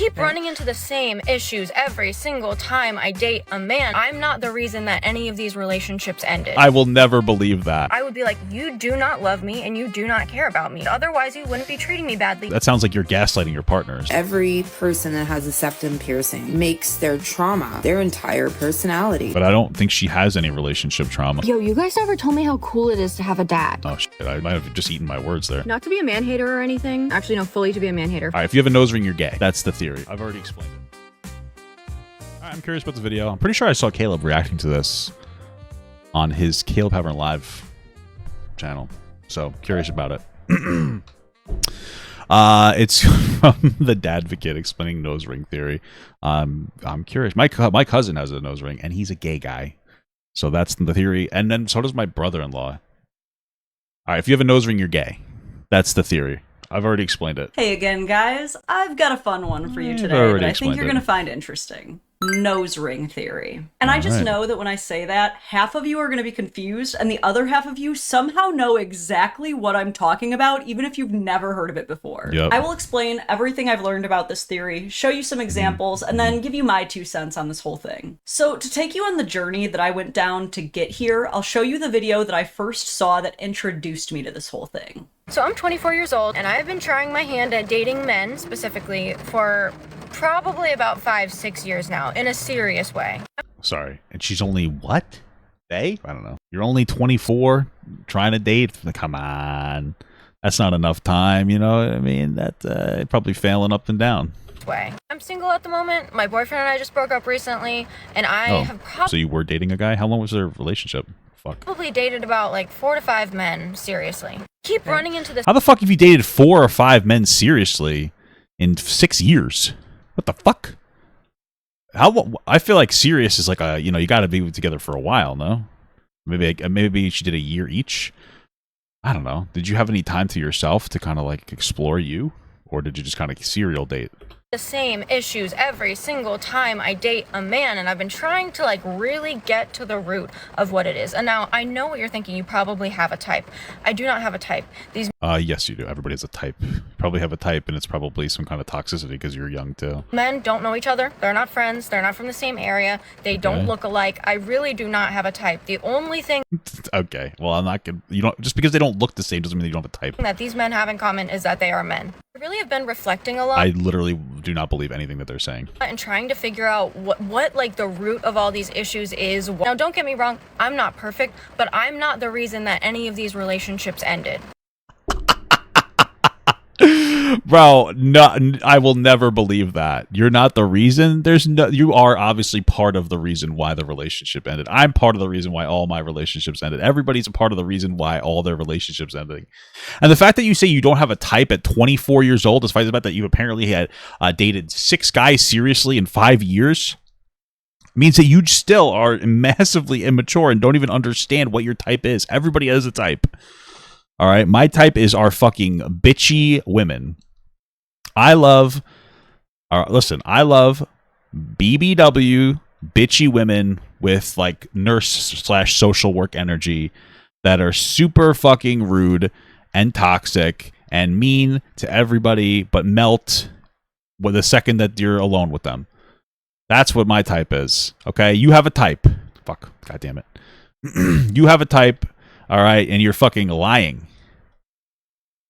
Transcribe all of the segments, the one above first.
keep running into the same issues every single time I date a man. I'm not the reason that any of these relationships ended. I will never believe that. I would be like, you do not love me and you do not care about me. Otherwise, you wouldn't be treating me badly. That sounds like you're gaslighting your partners. Every person that has a septum piercing makes their trauma their entire personality. But I don't think she has any relationship trauma. Yo, you guys never told me how cool it is to have a dad. Oh shit, I might have just eaten my words there. Not to be a man-hater or anything. Actually, no, fully to be a man-hater. All right, if you have a nose ring, you're gay. That's the theory. I've already explained it. All right, I'm curious about the video. I'm pretty sure I saw Caleb reacting to this on his Caleb Havern Live channel. So, curious about it. It's from the Dadvocate explaining nose ring theory. I'm curious. My cousin has a nose ring, and he's a gay guy. So that's the theory. And then so does my brother-in-law. All right, if you have a nose ring, you're gay. That's the theory. I've already explained it. Hey again, guys. I've got a fun one for you today that I think you're going to find interesting. Nose ring theory. And I just know that when I say that, half of you are going to be confused, and the other half of you somehow know exactly what I'm talking about, even if you've never heard of it before. Yep. I will explain everything I've learned about this theory, show you some examples, and then give you my 2 cents on this whole thing. So to take you on the journey that I went down to get here, I'll show you the video that I first saw that introduced me to this whole thing. So I'm 24 years old, and I've been trying my hand at dating men, specifically, for probably about 5-6 years now, in a serious way. Sorry. And she's only what? I don't know. You're only 24 trying to date? Come on. That's not enough time, you know what I mean? That probably failing up and down. Way. I'm single at the moment. My boyfriend and I just broke up recently, and I have So you were dating a guy? How long was their relationship? Fuck. Probably dated about like 4 to 5 men, seriously. Keep running into this. How the fuck have you dated 4 or 5 men seriously in 6 years? What the fuck? I feel like serious is like a, you know, you got to be together for a while, no? Maybe she did a year each. I don't know. Did you have any time to yourself to kind of like explore you, or did you just kind of serial date? The same issues every single time I date a man, and I've been trying to like really get to the root of what it is. And now I know what you're thinking. You probably have a type. I do not have a type. Yes, you do. Everybody has a type. You probably have a type, and it's probably some kind of toxicity because you're young too. Men don't know each other. They're not friends. They're not from the same area. They don't look alike. I really do not have a type. The only thing Okay, well, I'm not gonna, you don't, just because they don't look the same doesn't mean you don't have a type. that these men have in common is that they are men. I really have been reflecting a lot. I literally do not believe anything that they're saying. And trying to figure out what like the root of all these issues is. Now, don't get me wrong. I'm not perfect, but I'm not the reason that any of these relationships ended. Bro, no, I will never believe that. You're not the reason. You are obviously part of the reason why the relationship ended. I'm part of the reason why all my relationships ended. Everybody's a part of the reason why all their relationships ending. And the fact that you say you don't have a type at 24 years old, despite the fact that you apparently had dated 6 guys seriously in 5 years, means that you still are massively immature and don't even understand what your type is. Everybody has a type. All right, my type is our fucking bitchy women. I love BBW bitchy women with like nurse/social work energy that are super fucking rude and toxic and mean to everybody, but melt with the second that you're alone with them. That's what my type is. Okay, you have a type. Fuck, god damn it. You have a type, all right, and you're fucking lying.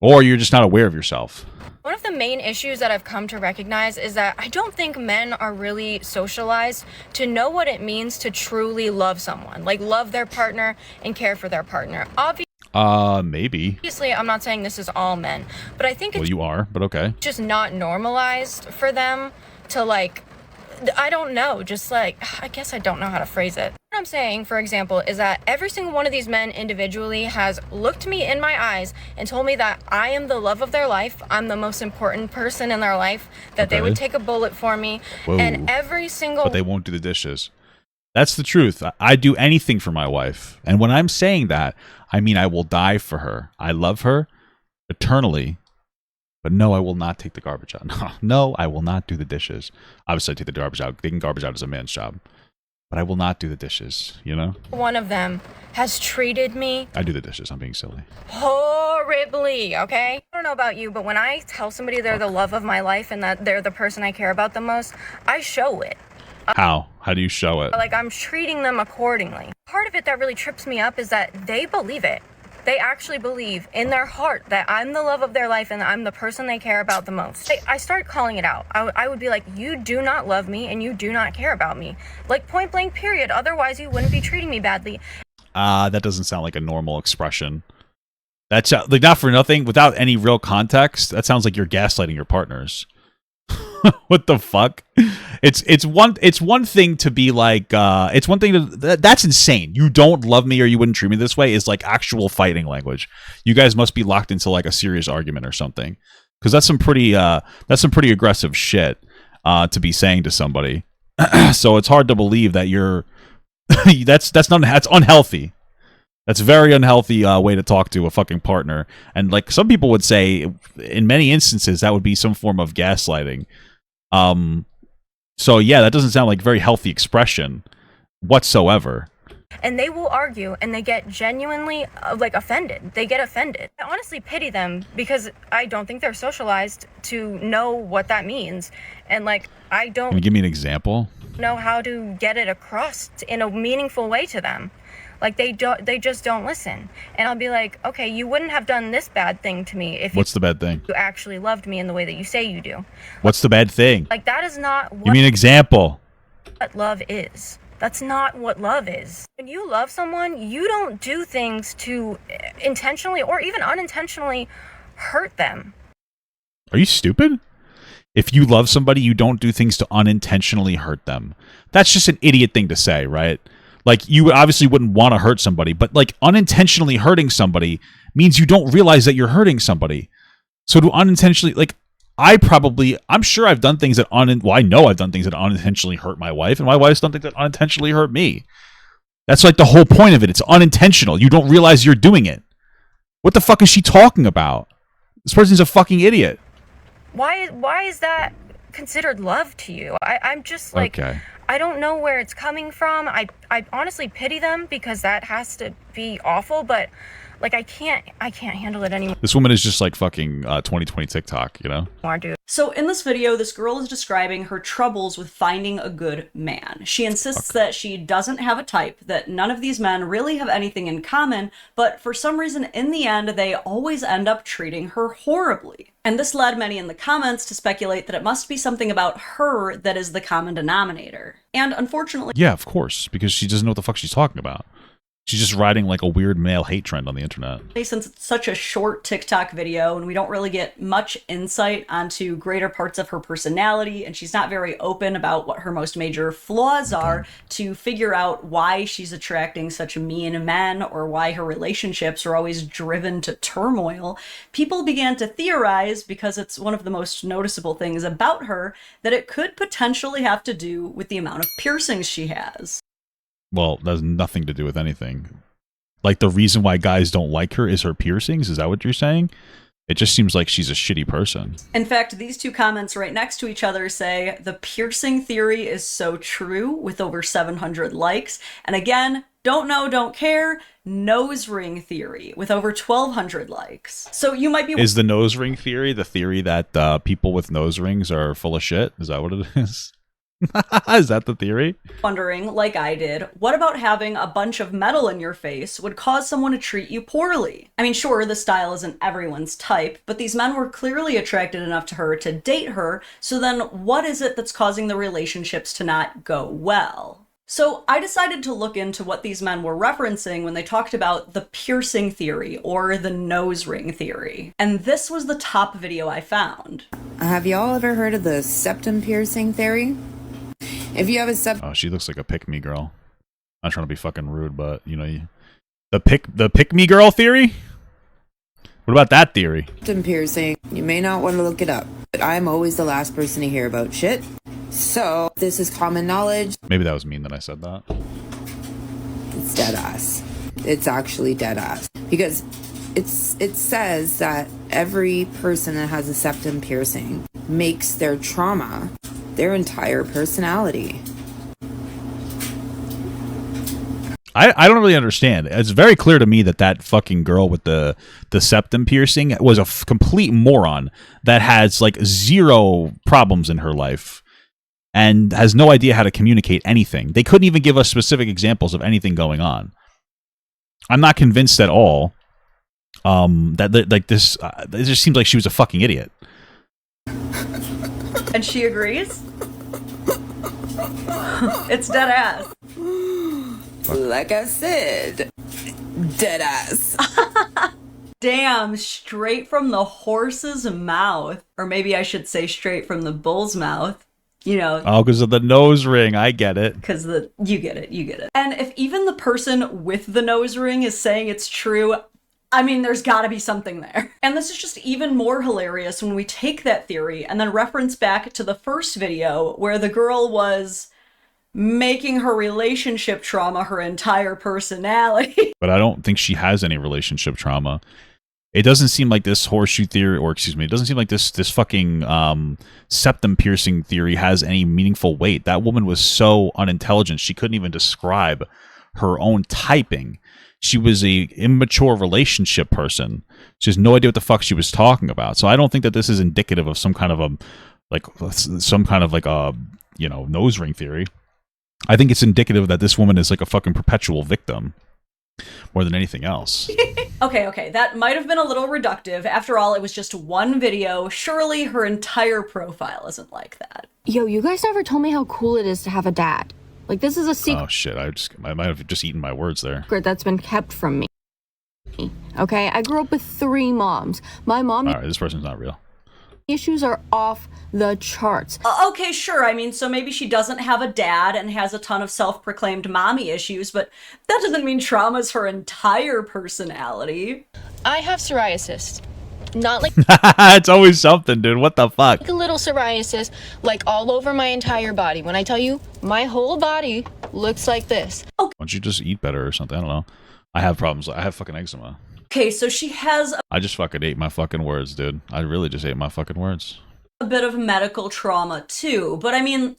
Or you're just not aware of yourself. One of the main issues that I've come to recognize is that I don't think men are really socialized to know what it means to truly love someone, like love their partner and care for their partner. Maybe. Obviously, I'm not saying this is all men, but I think it's you are, but okay. Just not normalized for them to like, I don't know, just like, I guess I don't know how to phrase it. What I'm saying, for example, is that every single one of these men individually has looked me in my eyes and told me that I am the love of their life. I'm the most important person in their life, that they would take a bullet for me. Whoa. And every single... But they won't do the dishes. That's the truth. I do anything for my wife. And when I'm saying that, I mean I will die for her. I love her eternally. But no, I will not take the garbage out. No, I will not do the dishes. Obviously, I take the garbage out. Taking garbage out is a man's job. But I will not do the dishes, you know? One of them has treated me... I do the dishes. I'm being silly. Horribly. horribly, okay? I don't know about you, but when I tell somebody they're the love of my life and that they're the person I care about the most, I show it. How? How do you show it? Like, I'm treating them accordingly. Part of it that really trips me up is that they believe it. They actually believe in their heart that I'm the love of their life and I'm the person they care about the most. I start calling it out. I would be like, you do not love me and you do not care about me. Like, point blank, period. Otherwise, you wouldn't be treating me badly. That doesn't sound like a normal expression. That's like, not for nothing, without any real context, that sounds like you're gaslighting your partners. What the fuck? It's one thing to be like, it's one thing to, that's insane. You don't love me or you wouldn't treat me this way is like actual fighting language. You guys must be locked into like a serious argument or something, because that's some pretty aggressive shit to be saying to somebody. So it's hard to believe that you're that's unhealthy. That's a very unhealthy way to talk to a fucking partner. And like some people would say, in many instances, that would be some form of gaslighting. So yeah, that doesn't sound like a very healthy expression whatsoever. And they will argue and they get genuinely like offended. They get offended. I honestly pity them because I don't think they're socialized to know what that means. And like, I don't. Can you give me an example? Know how to get it across in a meaningful way to them. Like, they just don't listen. And I'll be like, okay, you wouldn't have done this bad thing to me if What's the bad thing? You actually loved me in the way that you say you do. What's the bad thing? Like, that is not what, give me an example. What love is. That's not what love is. When you love someone, you don't do things to intentionally or even unintentionally hurt them. Are you stupid? If you love somebody, you don't do things to unintentionally hurt them. That's just an idiot thing to say, right? Like, you obviously wouldn't want to hurt somebody, but like unintentionally hurting somebody means you don't realize that you're hurting somebody. So to unintentionally, like, I'm sure I've done things that I know I've done things that unintentionally hurt my wife, and my wife's done things that unintentionally hurt me. That's like the whole point of it. It's unintentional. You don't realize you're doing it. What the fuck is she talking about? This person's a fucking idiot. Why is that considered love to you? I'm just like, okay. I don't know where it's coming from. I honestly pity them because that has to be awful, but like, I can't handle it anymore. This woman is just like fucking 2020 TikTok, you know? Dude. So in this video, this girl is describing her troubles with finding a good man. She insists that she doesn't have a type, that none of these men really have anything in common, but for some reason, in the end, they always end up treating her horribly. And this led many in the comments to speculate that it must be something about her that is the common denominator. And unfortunately... Yeah, of course, because she doesn't know what the fuck she's talking about. She's just riding like a weird male hate trend on the internet. Since it's such a short TikTok video and we don't really get much insight onto greater parts of her personality, and she's not very open about what her most major flaws are to figure out why she's attracting such mean men or why her relationships are always driven to turmoil, people began to theorize, because it's one of the most noticeable things about her, that it could potentially have to do with the amount of piercings she has. Well, that has nothing to do with anything. Like, the reason why guys don't like her is her piercings? Is that what you're saying? It just seems like she's a shitty person. In fact, these two comments right next to each other say, the piercing theory is so true, with over 700 likes. And again, don't know, don't care, nose ring theory, with over 1,200 likes. So you might be... Is the nose ring theory the theory that people with nose rings are full of shit? Is that what it is? Is that the theory? Wondering, like I did, what about having a bunch of metal in your face would cause someone to treat you poorly? I mean, sure, the style isn't everyone's type, but these men were clearly attracted enough to her to date her, so then what is it that's causing the relationships to not go well? So I decided to look into what these men were referencing when they talked about the piercing theory or the nose ring theory. And this was the top video I found. Have y'all ever heard of the septum piercing theory? If you have a septum... Oh, she looks like a pick-me girl. I'm not trying to be fucking rude, but, you know, the pick-me girl theory? What about that theory? Septum piercing. You may not want to look it up, but I'm always the last person to hear about shit. So, this is common knowledge. Maybe that was mean that I said that. It's dead ass. It's actually dead ass. Because it says that every person that has a septum piercing makes their trauma their entire personality. I don't really understand. It's very clear to me that that fucking girl with the septum piercing was a complete moron that has like zero problems in her life and has no idea how to communicate anything. They couldn't even give us specific examples of anything going on. I'm not convinced at all that like this. It just seems like she was a fucking idiot. And she agrees? It's dead ass. Like I said, dead ass. Damn, straight from the horse's mouth. Or maybe I should say straight from the bull's mouth. You know. Oh, because of the nose ring. I get it. Because you get it. And if even the person with the nose ring is saying it's true, I mean, there's gotta be something there. And this is just even more hilarious when we take that theory and then reference back to the first video where the girl was making her relationship trauma her entire personality. But I don't think she has any relationship trauma. It doesn't seem like this horseshoe theory, or excuse me, it doesn't seem like this fucking septum piercing theory has any meaningful weight. That woman was so unintelligent, she couldn't even describe her own typing. She was a immature relationship person. She has no idea what the fuck she was talking about. So I don't think that this is indicative of some kind of a nose ring theory. I think it's indicative that this woman is like a fucking perpetual victim more than anything else. Okay, that might have been a little reductive. After all, it was just one video. Surely her entire profile isn't like that. Yo, you guys never told me how cool it is to have a dad. Like, this is a secret. Oh shit, I might have just eaten my words there. That's been kept from me. Okay, I grew up with 3 moms. My mom. All right, this person's not real. Issues are off the charts. Okay, sure. I mean, so maybe she doesn't have a dad and has a ton of self-proclaimed mommy issues, but that doesn't mean trauma's her entire personality. I have psoriasis. Not like it's always something, dude. What the fuck? a little psoriasis, like all over my entire body. When I tell you, my whole body looks like this. Why don't you just eat better or something? I don't know. I have problems. I have fucking eczema. Okay, so she has I just fucking ate my fucking words, dude. I really just ate my fucking words. a bit of medical trauma too, but I mean,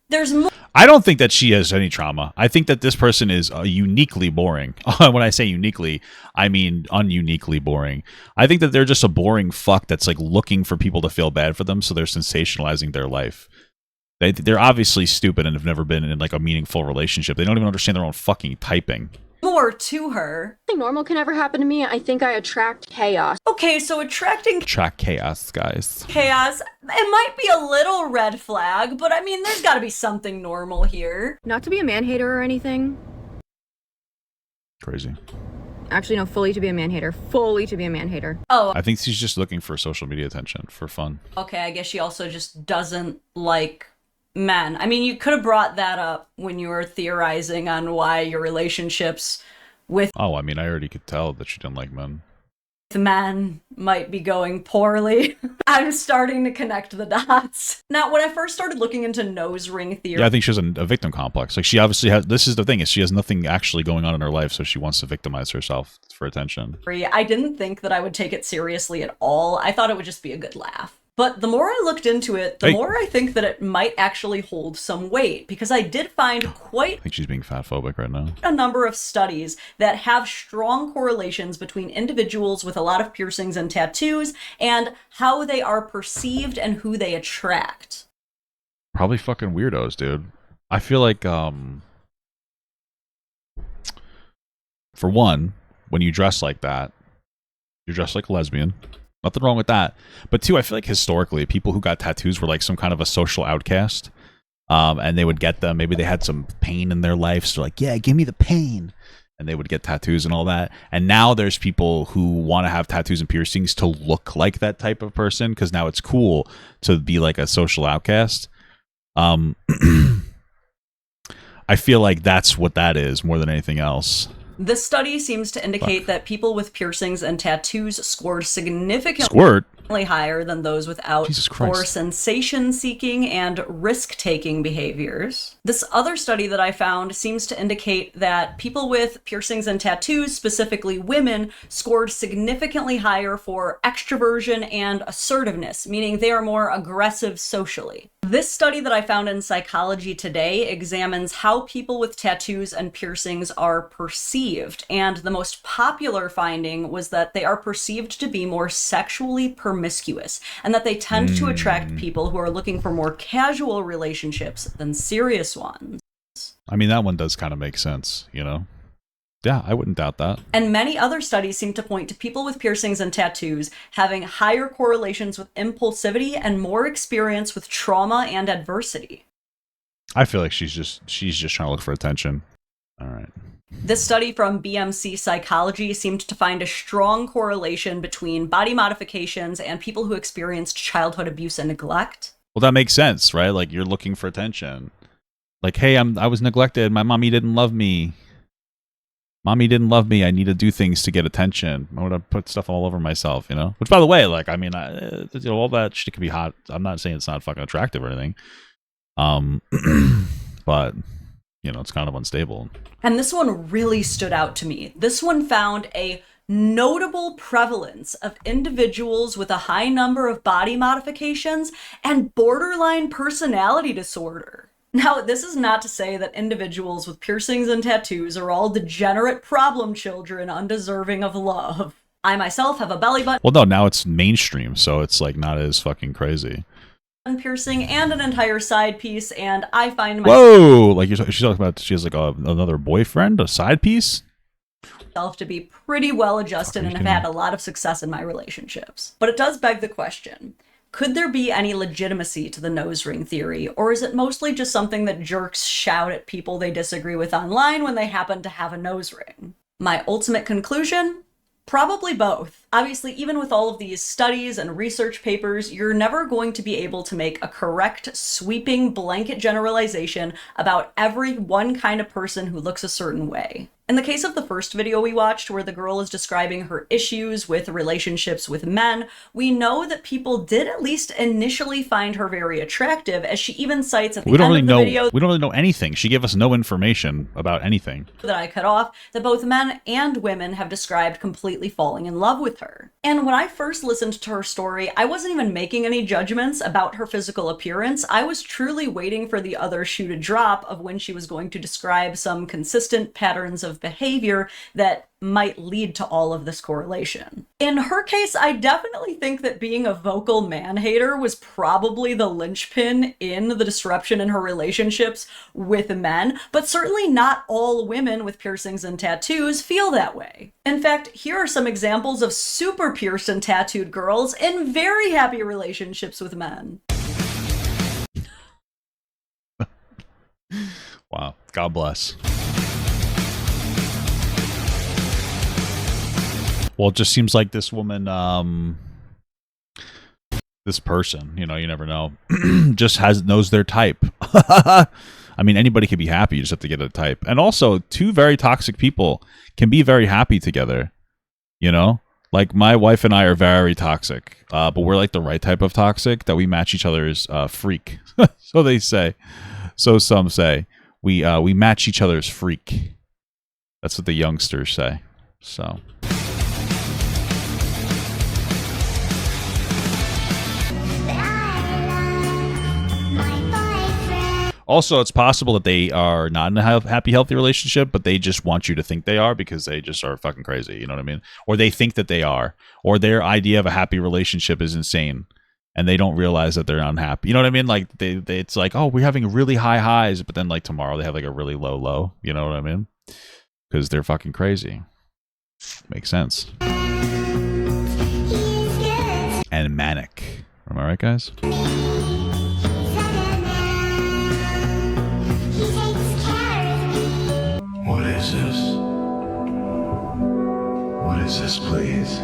there's more. I don't think that she has any trauma. I think that this person is uniquely boring. When I say uniquely, I mean ununiquely boring. I think that they're just a boring fuck that's like looking for people to feel bad for them, so they're sensationalizing their life. They're obviously stupid and have never been in like a meaningful relationship. They don't even understand their own fucking typing. More to her. Nothing normal can ever happen to me. I think I attract chaos. Okay, so attracting Attract chaos, guys. chaos, it might be a little red flag, but I mean, there's gotta be something normal here. Not to be a man hater or anything. Crazy. Actually, no, fully to be a man hater. Fully to be a man hater. Oh, I think she's just looking for social media attention for fun. okay, I guess she also just doesn't like men. I mean, you could have brought that up when you were theorizing on why your relationships with Oh, I mean, I already could tell that she didn't like men. men might be going poorly. I'm starting to connect the dots. Now, when I first started looking into nose ring theory, Yeah, I think she has a victim complex. Like, she obviously has. This is the thing: is she has nothing actually going on in her life, so she wants to victimize herself for attention. I didn't think that I would take it seriously at all. I thought it would just be a good laugh. But the more I looked into it, the more I think that it might actually hold some weight, because I did find I quite think she's being fat phobic right now. a number of studies that have strong correlations between individuals with a lot of piercings and tattoos and how they are perceived and who they attract. Probably fucking weirdos, dude. I feel like, for one, when you dress like that, you're dressed like a lesbian. Nothing wrong with that. But two, I feel like historically, people who got tattoos were like some kind of a social outcast. And they would get them. Maybe they had some pain in their life. So like, yeah, give me the pain. And they would get tattoos and all that. And now there's people who want to have tattoos and piercings to look like that type of person, because now it's cool to be like a social outcast. I feel like that's what that is more than anything else. This study seems to indicate that people with piercings and tattoos scored significantly. Squirt? higher than those without for sensation-seeking and risk-taking behaviors. This other study that I found seems to indicate that people with piercings and tattoos, specifically women, scored significantly higher for extroversion and assertiveness, meaning they are more aggressive socially. This study that I found in Psychology Today examines how people with tattoos and piercings are perceived, and the most popular finding was that they are perceived to be more sexually promiscuous, and that they tend to attract people who are looking for more casual relationships than serious ones. I mean, that one does kind of make sense, you know? Yeah, I wouldn't doubt that. And many other studies seem to point to people with piercings and tattoos having higher correlations with impulsivity and more experience with trauma and adversity. I feel like she's just trying to look for attention. All right. This study from BMC Psychology seemed to find a strong correlation between body modifications and people who experienced childhood abuse and neglect. Well, that makes sense, right? Like, you're looking for attention. Like, hey, I was neglected. My mommy didn't love me. Mommy didn't love me. I need to do things to get attention. I want to put stuff all over myself, you know? Which, by the way, like, I mean, you know, all that shit can be hot. I'm not saying it's not fucking attractive or anything. But, you know, it's kind of unstable. And this one really stood out to me. This one found a notable prevalence of individuals with a high number of body modifications and borderline personality disorder. Now, this is not to say that individuals with piercings and tattoos are all degenerate problem children undeserving of love. I myself have a belly button. Well, no, now it's mainstream, so it's like not as fucking crazy. Piercing and an entire side piece, and I find whoa, like she's talking about, she has like another boyfriend, a side piece. Myself to be pretty well adjusted and have had a lot of success in my relationships. But it does beg the question. Could there be any legitimacy to the nose ring theory, or is it mostly just something that jerks shout at people they disagree with online when they happen to have a nose ring? My ultimate conclusion? Probably both. Obviously, even with all of these studies and research papers, you're never going to be able to make a correct, sweeping blanket generalization about every one kind of person who looks a certain way. In the case of the first video we watched, where the girl is describing her issues with relationships with men, we know that people did at least initially find her very attractive, as she even cites at the end of the video. We don't really know anything. She gave us no information about anything that I cut off, that both men and women have described completely falling in love with her. And when I first listened to her story, I wasn't even making any judgments about her physical appearance. I was truly waiting for the other shoe to drop of when she was going to describe some consistent patterns of behavior that might lead to all of this correlation. In her case, I definitely think that being a vocal man-hater was probably the linchpin in the disruption in her relationships with men, but certainly not all women with piercings and tattoos feel that way. In fact, here are some examples of super pierced and tattooed girls in very happy relationships with men. Wow, God bless. Well, it just seems like this woman, this person, you know, you never know, just knows their type. I mean, anybody can be happy. You just have to get a type. And also, two very toxic people can be very happy together, you know? Like, my wife and I are very toxic, but we're like the right type of toxic, that we match each other's freak. So they say. So some say. We match each other's freak. That's what the youngsters say. So... Also, it's possible that they are not in a happy, healthy relationship, but they just want you to think they are because they just are fucking crazy. You know what I mean? Or they think that they are. Or their idea of a happy relationship is insane, and they don't realize that they're unhappy. You know what I mean? Like, it's like, oh, we're having really high highs, but then, like, tomorrow they have, like, a really low low. You know what I mean? Because they're fucking crazy. Makes sense. And manic. Am I right, guys? What is this? What is this, please?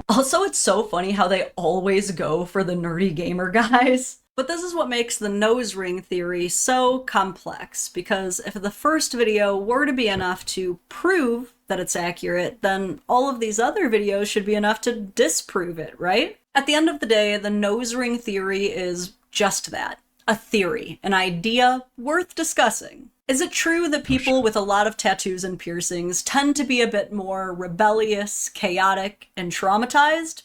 Also, it's so funny how they always go for the nerdy gamer guys. But this is what makes the nose ring theory so complex, because if the first video were to be enough to prove that it's accurate, then all of these other videos should be enough to disprove it, right? At the end of the day, the nose ring theory is just that, a theory, an idea worth discussing. Is it true that people with a lot of tattoos and piercings tend to be a bit more rebellious, chaotic, and traumatized?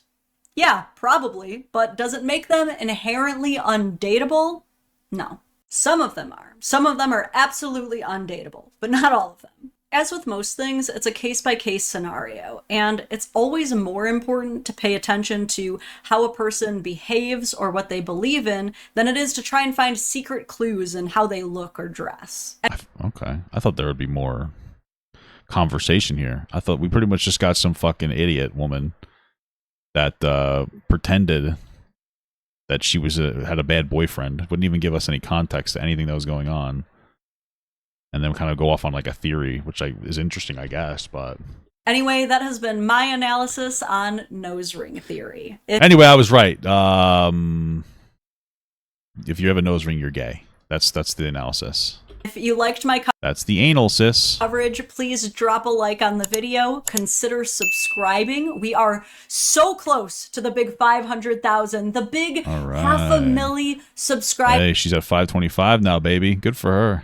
Yeah, probably, but does it make them inherently undateable? No. Some of them are. Some of them are absolutely undateable, but not all of them. As with most things, it's a case-by-case scenario, and it's always more important to pay attention to how a person behaves or what they believe in than it is to try and find secret clues in how they look or dress. Okay. I thought there would be more conversation here. I thought we pretty much just got some fucking idiot woman that pretended that she was had a bad boyfriend, wouldn't even give us any context to anything that was going on, and then kind of go off on like a theory, which is interesting, I guess. But anyway, that has been my analysis on nose ring theory. Anyway, I was right. If you have a nose ring, you're gay. That's the analysis. If you liked my That's the anal, sis. coverage, please drop a like on the video. Consider subscribing. We are so close to the big 500,000, the big 500,000 subscribers. Hey, she's at 525 now, baby. Good for her.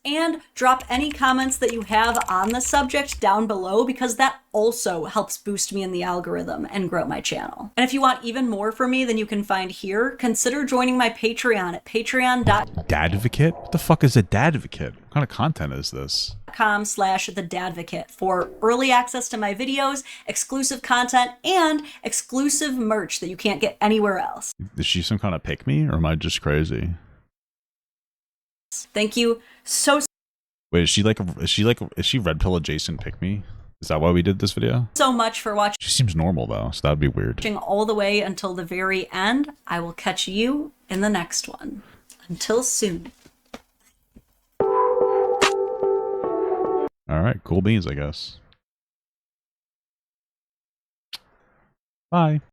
And drop any comments that you have on the subject down below, because that also helps boost me in the algorithm and grow my channel. And if you want even more from me than you can find here, consider joining my Patreon at patreon.com/dadvocate. What the fuck is a dadvocate? What kind of content is this? /thedadvocate for early access to my videos, exclusive content, and exclusive merch that you can't get anywhere else. Is she some kind of pick me, or am I just crazy? Thank you so Wait, is she red pill adjacent pick me? Is that why we did this video? so much for watching. She seems normal though, so that'd be weird. All the way until the very end. I will catch you in the next one. Until soon. All right, cool beans, I guess. Bye.